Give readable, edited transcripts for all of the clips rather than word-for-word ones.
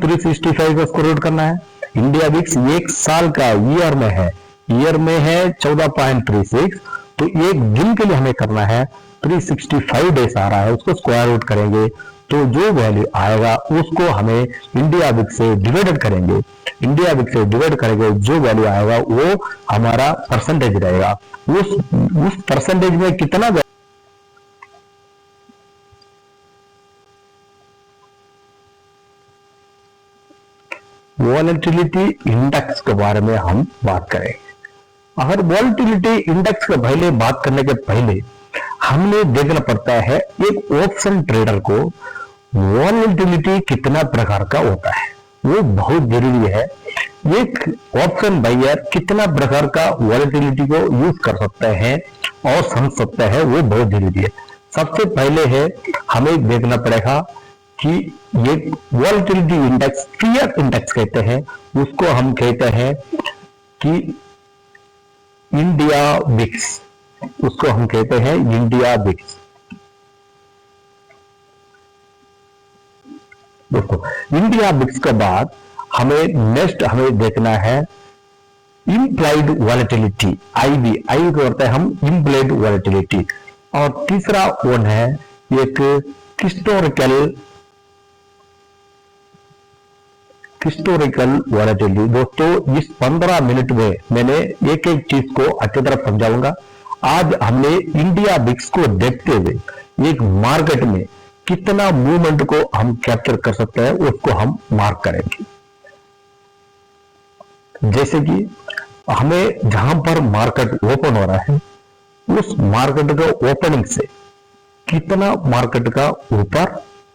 365 को square root करना है। इंडिया विक्स एक साल का ईयर में है 14.36, तो एक दिन के लिए हमें करना है 365 डेज आ रहा है, उसको स्क्वायर रूट करेंगे तो जो वैल्यू आएगा उसको हमें इंडिया विक्स से डिवाइडेड करेंगे। इंडिया विक्स से डिवाइड करेंगे, जो वैल्यू आएगा वो हमारा परसेंटेज रहेगा। उस परसेंटेज में कितना वॉलेटिलिटी इंडेक्स के बारे में हम बात करें। अगर वॉलेटिलिटी इंडेक्स के पहले बात करने के पहले हमने देखना पड़ता है एक ऑप्शन ट्रेडर को वॉलेटिलिटी कितना प्रकार का होता है, वो बहुत जरूरी है। एक ऑप्शन बायर कितना प्रकार का वॉलेटिलिटी को यूज कर सकता है और समझ सकता है, वो बहुत जरूरी है। सबसे पहले है हमें देखना पड़ेगा कि ये वॉलेटिलिटी इंडेक्स फियर इंडेक्स कहते हैं, उसको हम कहते हैं कि इंडिया विक्स, उसको हम कहते हैं इंडिया विक्स। दोस्तों इंडिया विक्स के बाद हमें नेक्स्ट हमें देखना है इम्प्लाइड वॉलेटिलिटी, आईवी को करते हैं हम इम्प्लाइड वॉलेटिलिटी। और तीसरा वन है एक हिस्टोरिकल वॉलेटिलिटी। दोस्तों इस 15 मिनट में मैंने एक एक चीज को अच्छी तरह समझाऊंगा। आज हमने इंडिया विक्स को देखते हुए एक मार्केट में कितना मूवमेंट को हम कैप्चर कर सकते हैं उसको हम मार्क करेंगे। जैसे कि हमें जहां पर मार्केट ओपन हो रहा है उस मार्केट का ओपनिंग से कितना मार्केट का ऊपर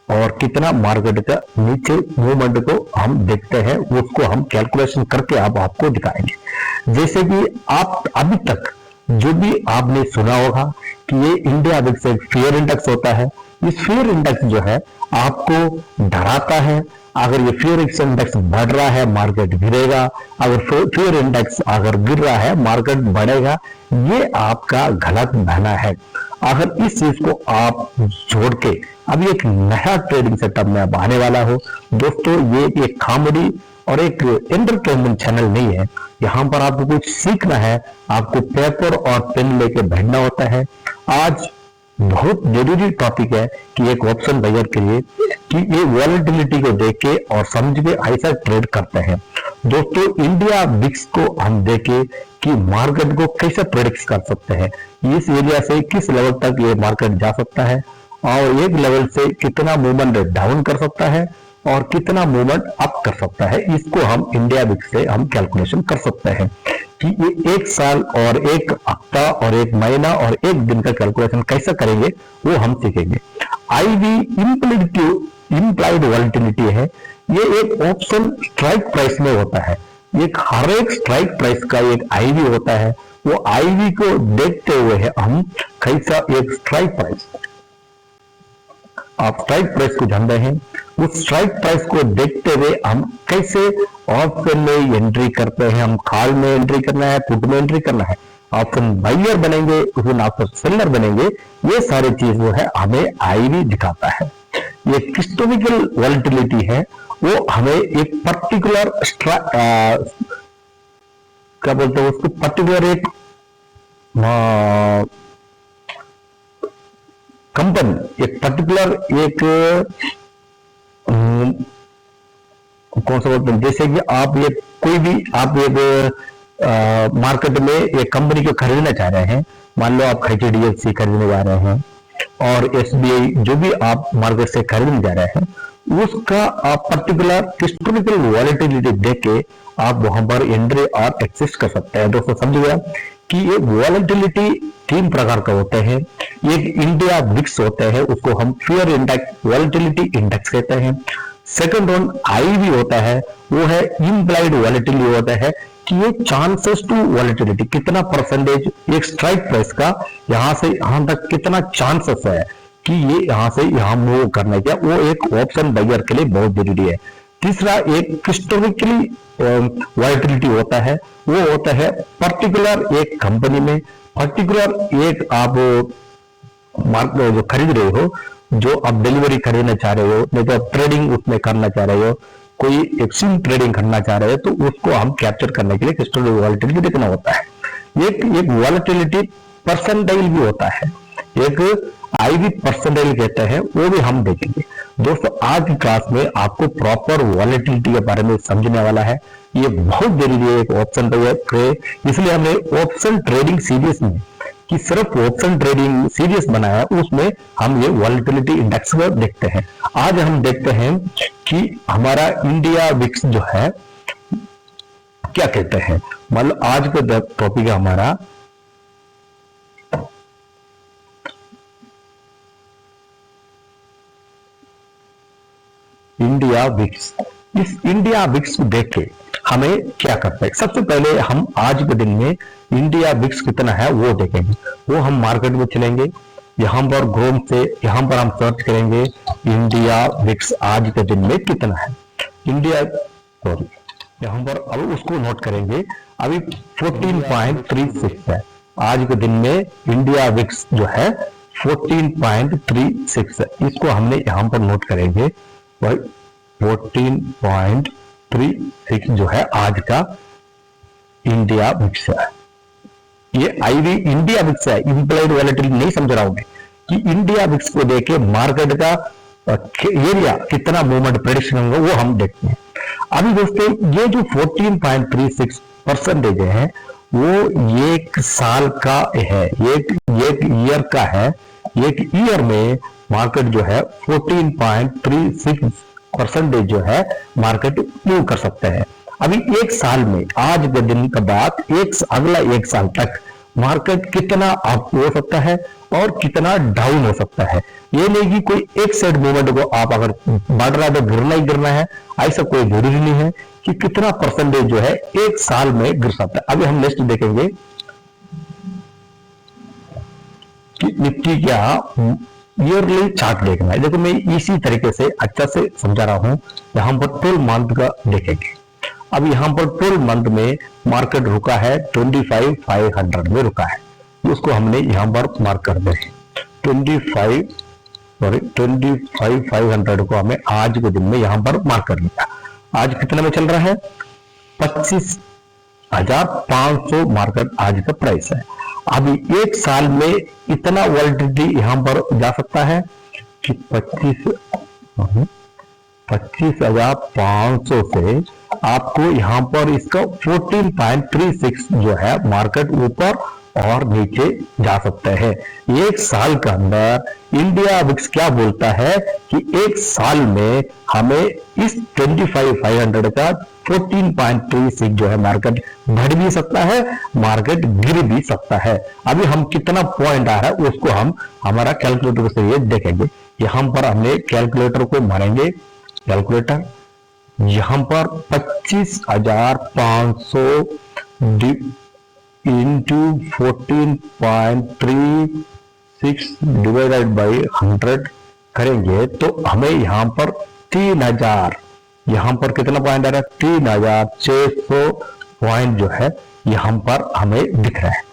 और कितना मार्केट का नीचे मूवमेंट को हम देखते हैं, उसको हम कैलकुलेशन करके आपको दिखाएंगे। जैसे कि आप अभी तक जो भी आपने सुना होगा कि ये इंडिया विक्स एक फियर इंडेक्स होता है। इस फियर इंडेक्स जो है आपको डराता है। अगर ये फियर इंडेक्स बढ़ रहा है मार्केट गिरेगा, अगर फियर इंडेक्स अगर गिर रहा है मार्केट बढ़ेगा, ये आपका गलत बहना है। अगर इस चीज को आप जोड़ के अभी एक नया ट्रेडिंग सेटअप में अब आने वाला हो, दोस्तों ये एक कॉमेडी और एक एंटरटेनमेंट चैनल नहीं है। यहाँ पर आपको कुछ सीखना है, आपको पेपर और पेन लेके बैठना होता है। आज बहुत जरूरी टॉपिक है कि एक ऑप्शन बायर के लिए कि ये वॉलेटिलिटी को देख के और समझ के ऐसा ट्रेड करते हैं। दोस्तों इंडिया विक्स को हम देखे कि मार्केट को कैसे प्रेडिक्ट कर सकते हैं, इस एरिया से किस लेवल तक ये मार्केट जा सकता है और एक लेवल से कितना मूवमेंट डाउन कर सकता है और कितना मूवमेंट अप कर सकता है, इसको हम इंडिया विक्स से हम कैलकुलेशन कर सकते हैं कि ये एक साल और एक हफ्ता और एक महीना और एक दिन का कैलकुलेशन कैसे करेंगे वो हम सीखेंगे। आईवी इम्प्लाइड वॉलेटिलिटी है, ये एक ऑप्शन स्ट्राइक प्राइस में होता है। एक हर एक स्ट्राइक प्राइस का एक आईवी होता है, वो आईवी को देखते हुए है हम कैसा एक स्ट्राइक प्राइस, आप स्ट्राइक प्राइस को जान रहे हैं, उस स्ट्राइक प्राइस को देखते हुए हम कैसे ऑप्शन में एंट्री करते हैं। हम कॉल में एंट्री करना है, पुट में एंट्री करना है, ऑप्शन बायर बनेंगे, उस दिन ऑप्शन सेलर बनेंगे, ये सारी चीज जो है हमें आईवी दिखाता है। ये हिस्टोरिकल वॉलेटिलिटी है, वो हमें एक पर्टिकुलर क्या बोलते हैं उसको, पर्टिकुलर एक कंपनी, एक पर्टिकुलर एक कौन सा बोलते हैं, जैसे कि आप ये कोई भी आप एक मार्केट में एक कंपनी को खरीदना चाह रहे हैं, मान लो आप HDFC खरीदने जा रहे हैं और SBI, जो भी आप मार्केट से खरीदने जा रहे हैं, उसका आप पर्टिकुलर हिस्टोरिकल वॉलेटिलिटी देख के आप वहां पर एंट्री और एक्सेस कर सकते हैं। दोस्तों समझ गया कि ये वॉलेटिलिटी 3 प्रकार का होते हैं। एक इंडिया विक्स होते हैं, उसको हम फियर इंडेक्स वॉलेटिलिटी इंडेक्स कहते हैं। सेकंड वन आईवी होता है, वो है इम्प्लाइड वॉलेटिलिटी होता है कि ये चांसेस टू वॉलेटिलिटी, कितना परसेंटेज एक स्ट्राइक प्राइस का यहाँ से यहाँ तक कितना चांसेस है कि ये यहाँ से यहाँ मूव करने का, वो एक ऑप्शन बायर के लिए बहुत जरूरी है। तीसरा एक हिस्टोरिकली वॉलेटिलिटी होता है, वो होता है पर्टिकुलर एक कंपनी में, पर्टिकुलर एक आप मार्केट जो खरीद रहे हो, जो आप डिलीवरी खरीदना चाह रहे हो, नहीं तो आप ट्रेडिंग उसमें करना चाह रहे हो, कोई एक स्विंग ट्रेडिंग करना चाह रहे हैं तो उसको हम कैप्चर करने के लिए हिस्टोरिकल वॉलेटिलिटी देखना होता है। एक वॉलेटिलिटी परसेंटाइल भी होता है, एक आईवी परसेंटाइल कहते हैं, वो भी हम देखेंगे। दोस्तों आज की क्लास में आपको प्रॉपर वॉलेटिलिटी के बारे में समझने वाला है। ये बहुत जरूरी है एक ऑप्शन ट्रेड, इसलिए हमने ऑप्शन ट्रेडिंग सीरीज में कि सिर्फ ऑप्शन ट्रेडिंग सीरीज बनाया, उसमें हम ये वॉलेटिलिटी इंडेक्स को देखते हैं। आज हम देखते हैं कि हमारा इंडिया विक्स जो है क्या कहते हैं। मतलब आज का टॉपिक है हमारा इंडिया विक्स। इस इंडिया विक्स को देख के हमें क्या करना है, सबसे पहले हम आज के दिन में इंडिया विक्स कितना है वो देखेंगे। वो हम मार्केट में चलेंगे, यहां पर क्रोम से यहां पर हम सर्च करेंगे इंडिया विक्स आज के दिन में कितना है। इंडिया सॉरी यहां पर अब उसको नोट करेंगे, अभी 14.36 है आज के दिन में। इंडिया विक्स जो है 14.36 है, इसको हमने यहां पर नोट करेंगे। 14.36 जो है आज का इंडिया विक्स है। ये आईवी इंडिया विक्स है, इंप्लाइड वॉलेटिलिटी नहीं समझ रहा हूं मैं कि इंडिया विक्स को देके मार्केट का एरिया कितना मूवमेंट प्रेडिक्शन होगा वो हम देखते हैं। अभी दोस्तों ये जो 14.36% है वो एक साल का है, एक ईयर का है। एक ईयर में मार्केट जो है 14.36% जो है मार्केट मूव कर सकते हैं। अभी एक साल में आज के दिन के बाद अगला एक साल तक मार्केट कितना अप हो सकता है और कितना डाउन हो सकता है। ये नहीं कि कोई एक साइड मूवमेंट को आप अगर बढ़ रहा है तो गिरना ही गिरना है, ऐसा कोई जरूरी नहीं है कि कितना परसेंटेज जो है एक साल में गिर सकता है। अभी हम नेक्स्ट देखेंगे कि निफ्टी क्या ईयरली चार्ट देखना है। देखो मैं इसी तरीके से अच्छा से समझा रहा हूं। यहां पर 12 मंथ का देखेंगे। अब यहां पर 12 मंथ में मार्केट रुका है 25,500 में रुका है, उसको हमने यहां पर मार्क कर दे। 25,500 को हमें आज के दिन में यहां पर मार्क कर लिया। आज कितने में चल रहा है 25,500 मार्केट आज का प्राइस है। अभी एक साल में इतना वॉलेटिलिटी यहां पर जा सकता है कि 25,500 से आपको यहां पर इसका 14.36 जो है मार्केट ऊपर और नीचे जा सकता है। एक साल के अंदर इंडिया विक्स क्या बोलता है कि एक साल में हमें इस 25,500 का 14.36 जो है मार्केट बढ़ भी सकता है, मार्केट गिर भी सकता है। अभी हम कितना पॉइंट आ रहा है उसको हम हमारा कैलकुलेटर से ये देखेंगे। यहां पर हमने कैलकुलेटर को मारेंगे, कैलकुलेटर यहां पर 25,500 इंटू 14.36 डिवाइडेड बाई 100 करेंगे तो हमें यहां पर 3,000, यहां पर कितना पॉइंट आ रहा है 3,600 पॉइंट जो है यहां पर हमें दिख रहा है।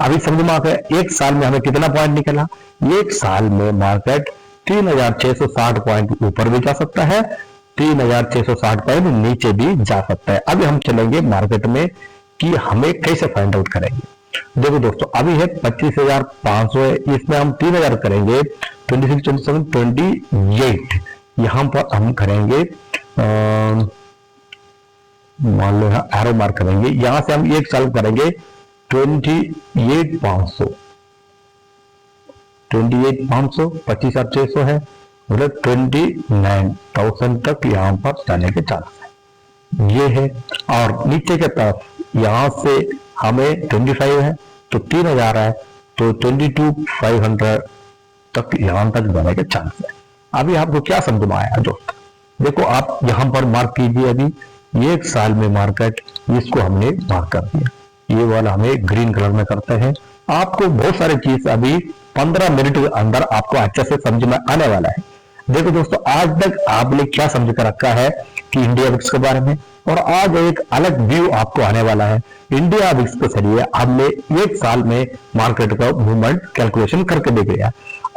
अभी समझ में आ गया एक साल में हमें कितना पॉइंट निकला। एक साल में मार्केट 3,660 पॉइंट ऊपर भी जा सकता है, 3,660 पॉइंट नीचे भी जा सकता है। अभी हम चलेंगे मार्केट में कि हमें कैसे फाइंड आउट करेंगे। देखो दोस्तों अभी है 25,500 है, इसमें हम 3,000 करेंगे 26, 27, 28 यहां पर हम करेंगे मान लो एरो मार्क करेंगे। यहां से हम एक साल करेंगे 28,500 25,600 है, मतलब 29,000 तक यहां पर जाने के चांस है, ये है। और नीचे के तरफ यहां से हमें 25 है तो 3,000 है तो 22,500 तक यहां तक जाने के चांस है। अभी आपको क्या समझ में आया दोस्त, देखो आप यहां पर मार्क कीजिए। अभी एक साल में मार्केट इसको हमने मार्क कर दिया, ये वाला हमें ग्रीन कलर में करते हैं। आपको बहुत सारी चीज अभी 15 मिनट के अंदर आपको अच्छे से समझ में आने वाला है। देखो दोस्तों आज तक आपने क्या समझ कर रखा है कि इंडिया विक्स के बारे में, और आज एक अलग व्यू आपको आने वाला है। इंडिया विक्स के जरिए हमने एक साल में मार्केट का मूवमेंट कैलकुलेशन करके देख लिया।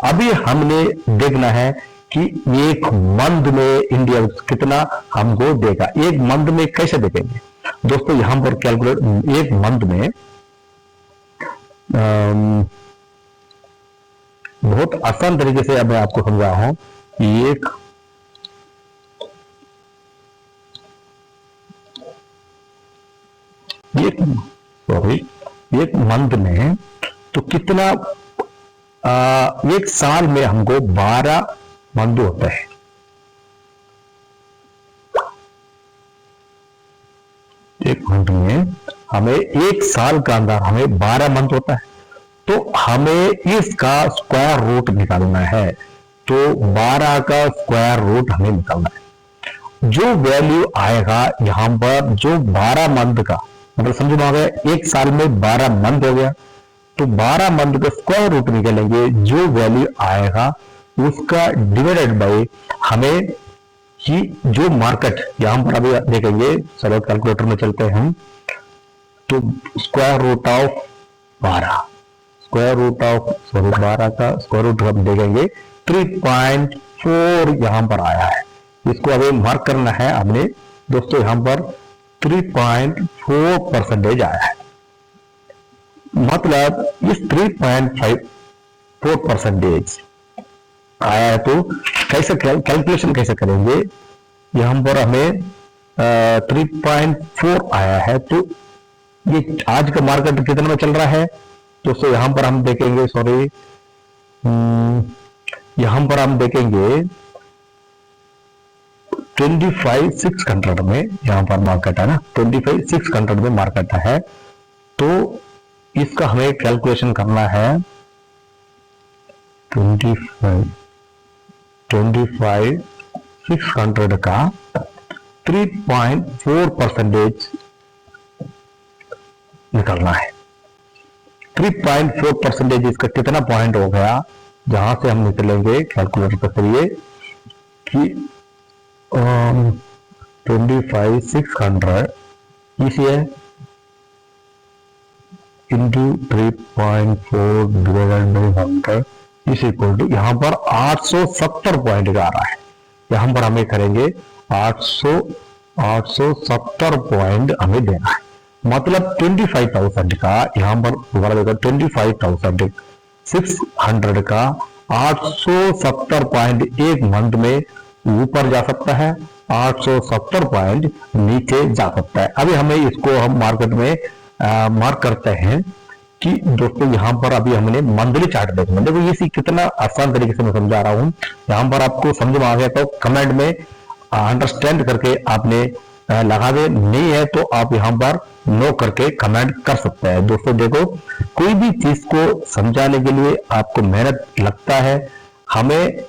अभी हमने देखना है कि एक मंथ में इंडिया कितना हमको देगा। एक मंथ में कैसे देखेंगे दोस्तों, यहां पर कैलकुलेट एक मंथ में बहुत आसान तरीके से अब मैं आपको समझा रहा हूं कि एक मंथ में तो कितना, एक साल में हमको 12 मंथ होता है। एक मंथ में हमें एक साल का अंदर हमें 12 मंथ होता है, तो हमें इसका स्क्वायर रूट निकालना है। तो 12 का स्क्वायर रूट हमें निकालना है। जो वैल्यू आएगा यहां पर, जो 12 मंथ का मतलब समझो आ गया, एक साल में 12 मंथ हो गया, तो 12 मंथ का स्क्वायर रूट निकालेंगे। जो वैल्यू आएगा उसका डिवाइडेड बाय हमें कि जो मार्केट यहां पर अभी देखेंगे, चलो कैलकुलेटर में चलते हैं हम, तो square root of 12, square root of 12 का स्क्वायर रूट हम देखेंगे 3.4 यहां पर आया है। इसको अभी मार्क करना है हमने दोस्तों, यहां पर 3.4% आया है। मतलब इस 3.4% आया है, तो कैसे कैलकुलेशन कैसे करेंगे। यहां पर हमें 3.4 आया है, तो ये आज का मार्केट कितना में चल रहा है दोस्तों, यहां पर हम देखेंगे, सॉरी यहां पर हम देखेंगे 25,600 में यहां पर मार्केट है ना, 25,600 में मार्केट है। तो इसका हमें कैलकुलेशन करना है 25,600 का 3.4% निकलना है। 3.4% इसका कितना पॉइंट हो गया, जहां से हम निकलेंगे कैलकुलेटर के जरिए कि 25,600 इसे into 3.4 divided by 100 is equal to, यहां पर 870 पॉइंट का आ रहा है। यहां पर हमें करेंगे 870 पॉइंट हमें देना है। मतलब 25,000 का यहां पर दोबारा देखो, 25,600 का 870 पॉइंट एक मंथ में ऊपर जा सकता है, 870 पॉइंट नीचे जा सकता है। अभी हमें इसको हम मार्केट में मार्क करते हैं कि दोस्तों यहां पर अभी हमने मंथली चार्ट देखना। देखो ये कितना आसान तरीके से मैं समझा रहा हूं, यहां पर आपको समझ में आ गया तो कमेंट में अंडरस्टैंड करके आपने लगा दे, नहीं है तो आप यहां पर नो करके कमेंट कर सकते हैं। दोस्तों देखो, कोई भी चीज को समझाने के लिए आपको मेहनत लगता है हमें,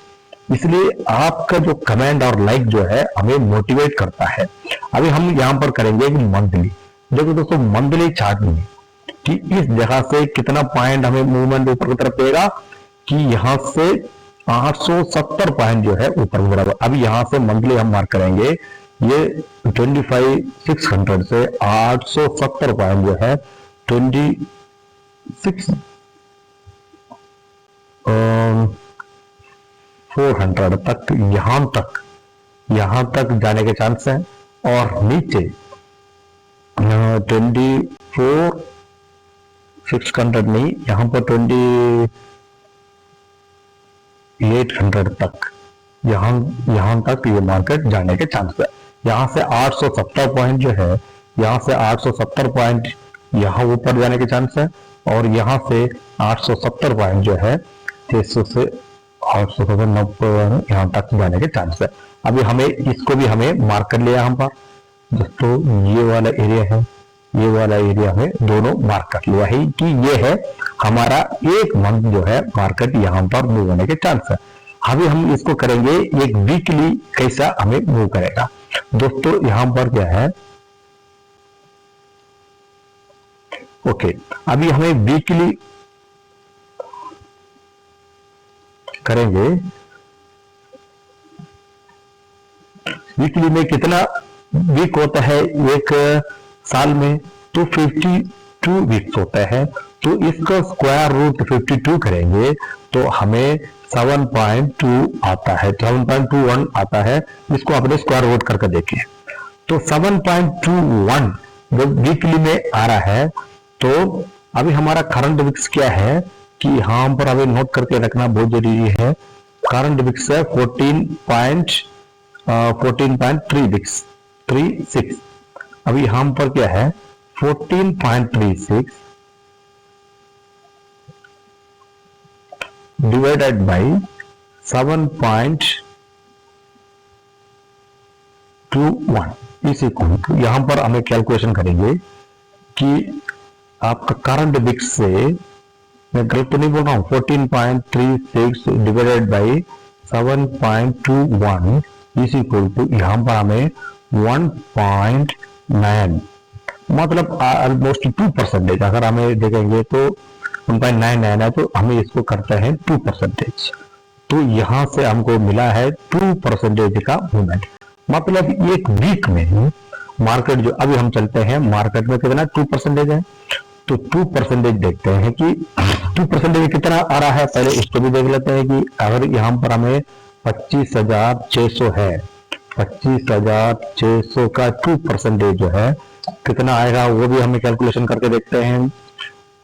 इसलिए आपका जो कमेंट और लाइक जो है हमें मोटिवेट करता है। अभी हम यहां पर करेंगे मंथली। देखो दोस्तों, मंथली चार्ट में कि इस जगह से कितना पॉइंट हमें मूवमेंट ऊपर की तरफ देगा, कि यहां से 870 पॉइंट जो है ऊपर की तरफ। अभी यहां से मंथली हम मार्क करेंगे, ये 25,600 से 870 पॉइंट जो है 26,400 तक, यहां तक जाने के चांस है। और नीचे 24,600 नहीं, यहां पर 2800 तक, यहां तक ये मार्केट जाने के चांस है। यहां से 870 पॉइंट जो है, यहां से 870 पॉइंट यहां ऊपर जाने के चांस है, और यहां से 870 पॉइंट जो है 600 से 890 यहां तक जाने के चांस है। अभी हमें इसको भी हमें मार्क कर लिया हम पर दोस्तों, ये वाला एरिया है, ये वाला एरिया में दोनों मार्क कर लिया है कि ये है हमारा एक मंथ जो है मार्केट यहां पर मूव होने के चांस है। अभी हम इसको करेंगे एक वीकली कैसा हमें मूव करेगा। दोस्तों यहां पर क्या है, ओके, अभी हमें वीकली करेंगे। वीकली में कितना वीक होता है एक साल में, तो 52 वीक्स होता है। तो इसका स्क्वायर रूट 52 करेंगे तो हमें 7.2 आता है, 7.21 आता है। इसको अपने स्क्वायर रूट करके देखिए तो 7.21 जब वीकली में आ रहा है तो अभी हमारा करंट विक्स क्या है कि यहाँ पर अभी नोट करके रखना बहुत जरूरी है। करंट विक्स है 14.36। अभी यहाँ पर क्या है 14.36 डिवाइडेड बाई 7.21 इस इक्वल टू, यहां पर हमें कैलकुलेशन करेंगे कि आपका करंट विक्स से, मैं गलत तो नहीं बोल रहा हूं, 14.36 डिवाइडेड बाई 7.21 इस इक्वल टू, यहां पर हमें 1.9 मतलब ऑलमोस्ट 2%। अगर हमें देखेंगे तो 1.99 है तो हमें इसको करते हैं 2%। तो यहां से हमको मिला है 2% का मूवमेंट। मतलब एक वीक में मार्केट जो, अभी हम चलते हैं मार्केट में कितना 2% है तो 2% देखते हैं कि 2% कितना आ रहा है। पहले उसको भी देख लेते हैं कि अगर यहां पर हमें 25,600 है, 25,600 का 2% जो है कितना आएगा वो भी हमें कैलकुलेशन करके देखते हैं।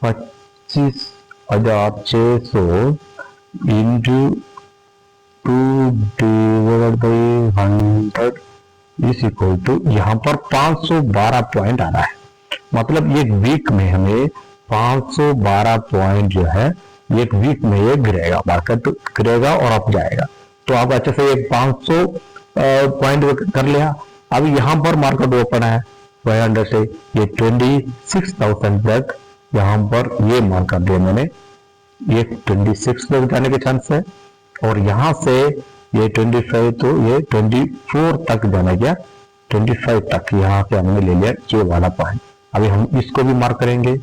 25,600 into 2 divided by 100 is equal to, यहाँ पर 512 पॉइंट आ रहा है। मतलब एक वीक में हमें 512 पॉइंट जो है एक वीक में ये गिरेगा, मार्केट गिरेगा और अप जाएगा। तो आप अच्छे से एक 500 पॉइंट कर लिया। अब यहाँ पर मार्केट ओपन है 500 से ये 26,000 तक, यहाँ पर ये मार्क कर दिया मैंने, ये 26 तक जाने के चांस है और यहां से ये 25 तो ये 24 तक जाना गया, 25 तक यहाँ से हमने ले लिया ये वाला पॉइंट। अभी हम इसको भी मार्क करेंगे,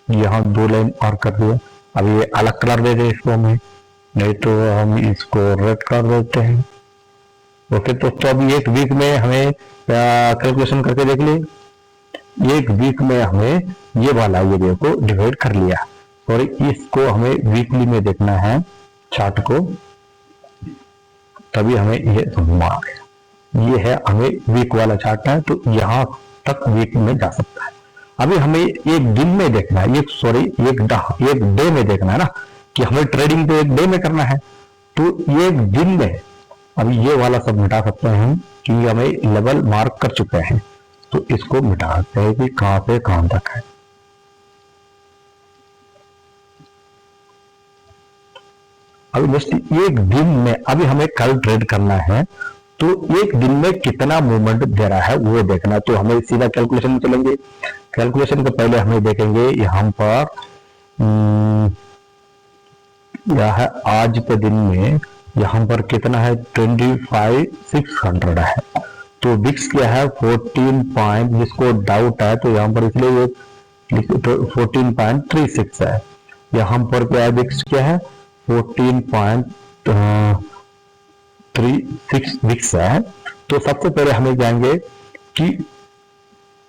यहाँ 2 लाइन मार्क कर दिया। अभी ये अलग कलर दे दे इसको हमें, नहीं तो हम इसको रेड कर देते हैं। ओके तो अभी एक वीक में हमें कैलकुलेशन करके देख लिए, एक वीक में हमें ये वाला एरिया को डिवाइड कर लिया और इसको हमें वीकली में देखना है चार्ट को, तभी हमें ये समझ आ गया। ये है हमें वीक वाला चार्ट है तो यहां तक वीक में जा सकता है। अभी हमें एक दिन में देखना है, एक डे में देखना है ना, कि हमें ट्रेडिंग तो एक डे में करना है। तो एक दिन में अभी ये वाला सब मिटा सकते हैं हम, क्योंकि हमें लेवल मार्क कर चुके हैं तो इसको मिटा सकते हैं कि कहां से कहां तक है। अभी जस्ट एक दिन में, अभी हमें कल ट्रेड करना है तो एक दिन में कितना मूवमेंट दे रहा है वो देखना। तो हमें सीधा कैलकुलेशन में चलेंगे। कैलकुलेशन के पहले हमें देखेंगे यहाँ पर यह है आज के दिन में, यहाँ पर कितना है 25,600 है। तो विक्स क्या है 14 पॉइंट, जिसको डाउट है तो यहाँ पर इसलिए 14.36 है। यहाँ पर क्या है विक्स क्या है 14.36 विक्स है। तो सबसे पहले हमें जाएंगे कि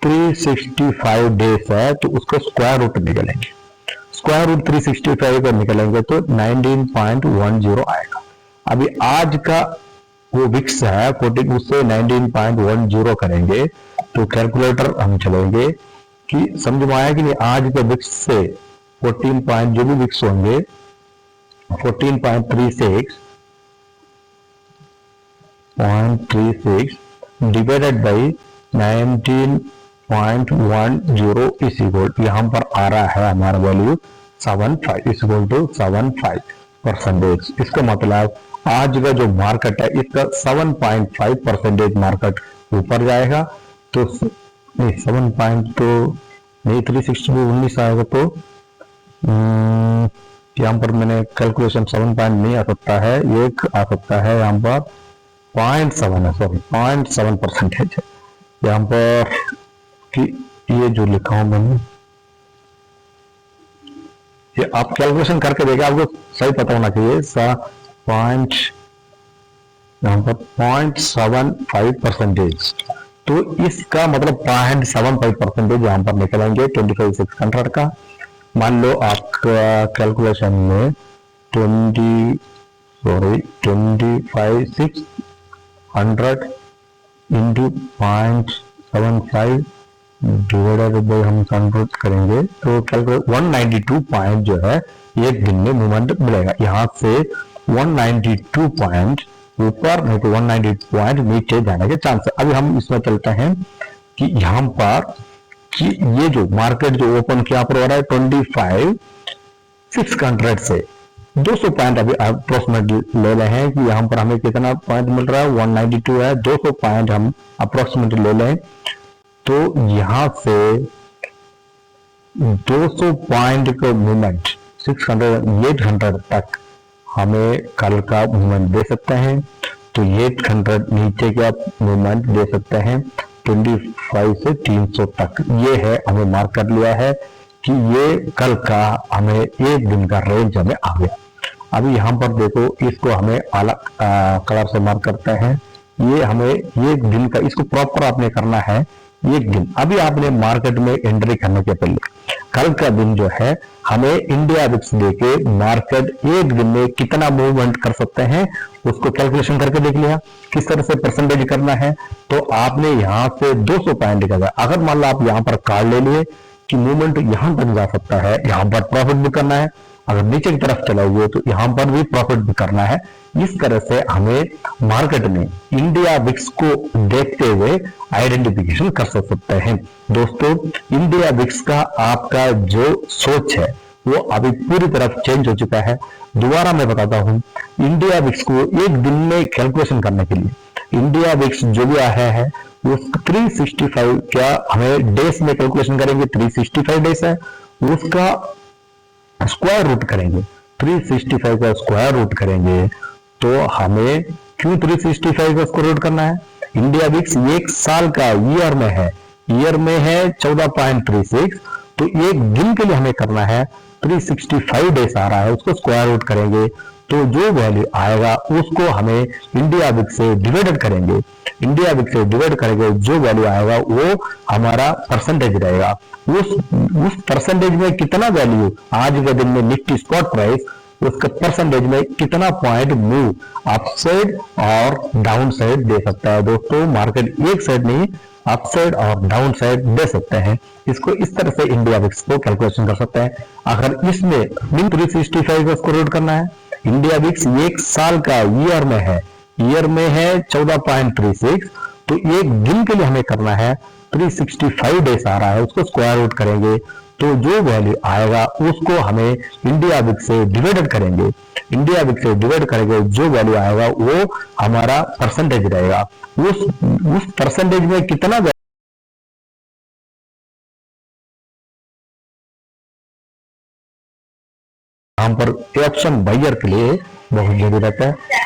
365 डेज है तो उसको स्क्वायर रूट निकलेंगे। स्क्वायर रूट 365 का निकलेंगे तो 19.10 आएगा। अभी आज का वो विक्स है 14, उससे 19.10 करेंगे तो कैलकुलेटर हम चलेंगे कि समझ में आया कि नहीं। आज के विक्स से 14 पॉइंट जो भी विक्स होंगे 14.36 डिवाइडेड बाई 19.10 इस इक्वल, यहाँ पर आ रहा है हमारा वैल्यू 75 इस इक्वल टू 75%। इसका मतलब आज का जो मार्केट है इसका 7.5% मार्केट ऊपर जाएगा। तो नहीं 7 पॉइंट तो नहीं 360 आएगा तो यहाँ पर मैंने कैलकुलेशन 7 पॉइंट नहीं आ सकता है, एक आ सकता है यहाँ पर 0.7 है, सॉरी 0.7% है यहाँ पर कि ये जो लिखा हूं मैंने, ये आप कैलकुलेशन करके देखिए, आपको सही पता होना चाहिए। पॉइंट यहाँ पर 0.75%। तो इसका मतलब 0.75% यहाँ पर निकलेंगे 25,600 का। मान लो आपका कैलकुलेशन में 25,600 इंटू 0.75 डिवाइडेड बाई हम कन्वर्ट करेंगे तो कैलकुलेट 192 पॉइंट जो है एक दिन में मूवमेंट मिलेगा। यहाँ से 192 पॉइंट ऊपर नहीं तो 192 पॉइंट नीचे जाने के चांस है। अभी हम इसमें चलते हैं कि यहाँ पर कि ये जो मार्केट जो ओपन किया पर हो रहा है 25,600 से 200 पॉइंट अभी अप्रोक्सीमेटली ले रहे हैं कि यहाँ पर हमें कितना पॉइंट मिल रहा है 192 है, 200 पॉइंट हम अप्रोक्सीमेटली ले लें तो यहाँ से 200 पॉइंट का मूवमेंट 800 तक हमें कल का मूवमेंट दे सकते हैं। तो 800 नीचे का मूवमेंट दे सकते हैं 25 से 300 तक। ये है हमें मार्क कर लिया है कि ये कल का हमें एक दिन का रेंज हमें आ गया। अभी यहाँ पर देखो इसको हमें अलग कलर से मार्क करते हैं। ये हमें एक दिन का इसको प्रॉपर आपने करना है एक दिन। अभी आपने मार्केट में एंट्री करने के पहले कल का दिन जो है हमें इंडिया विक्स देके मार्केट एक दिन में कितना मूवमेंट कर सकते हैं उसको कैलकुलेशन करके देख लिया। किस तरह से परसेंटेज करना है तो आपने यहाँ से 200 पॉइंट निकाला। अगर मान लो आप यहाँ पर कार्ड ले लिए कि मूवमेंट यहाँ तक जा सकता है, यहाँ पर प्रॉफिट भी करना है, अगर नीचे की तरफ चलाओगे तो यहाँ पर भी प्रॉफिट भी करना है। इस तरह से हमें मार्केट में इंडिया विक्स को देखते हुए आइडेंटिफिकेशन कर सकते हैं। दोस्तों इंडिया विक्स का आपका जो सोच है वो अभी पूरी तरफ चेंज हो चुका है। दोबारा मैं बताता हूं, इंडिया विक्स को एक दिन में कैलकुलेशन करने के लिए इंडिया विक्स जो भी आया है वो 365 क्या हमें डेज में कैलकुलेशन करेंगे, 365 डेज है उसका स्क्वायर रूट करेंगे। 365 का स्क्वायर रूट करेंगे तो हमें क्यों 365 का स्क्वायर रूट करना है, इंडिया विक्स एक साल का ईयर में है 14.36 तो एक दिन के लिए हमें करना है 365 डेज आ रहा है उसको स्क्वायर रूट करेंगे तो जो वैल्यू आएगा उसको हमें इंडिया विक्स से डिवाइडेड करेंगे। इंडिया विक्स से डिवाइड करेंगे जो वैल्यू आएगा वो हमारा परसेंटेज रहेगा। उस परसेंटेज में कितना वैल्यू आज के दिन में निफ्टी स्पॉट प्राइस उसका परसेंटेज में कितना पॉइंट मूव अपसाइड और डाउन साइड दे सकता है। दोस्तों मार्केट एक साइड नहीं अपसाइड और डाउन साइड दे सकते हैं। इसको इस तरह से इंडिया विक्स को कैलकुलेशन कर सकते हैं। अगर इसमें 365 का स्क्वायर रूट करना है, इंडिया विक्स एक साल का ईयर में है 14.36 तो एक दिन के लिए हमें करना है 365 डेज आ रहा है उसको स्क्वायर रूट करेंगे तो जो वैल्यू आएगा उसको हमें इंडिया विक्स से डिवाइडेड करेंगे। इंडिया विक्स से डिवाइड करेंगे जो वैल्यू आएगा वो हमारा परसेंटेज रहेगा। उस परसेंटेज में कितना यहाँ पर ऑप्शन बायर के लिए बहुत जरूरी रहता है।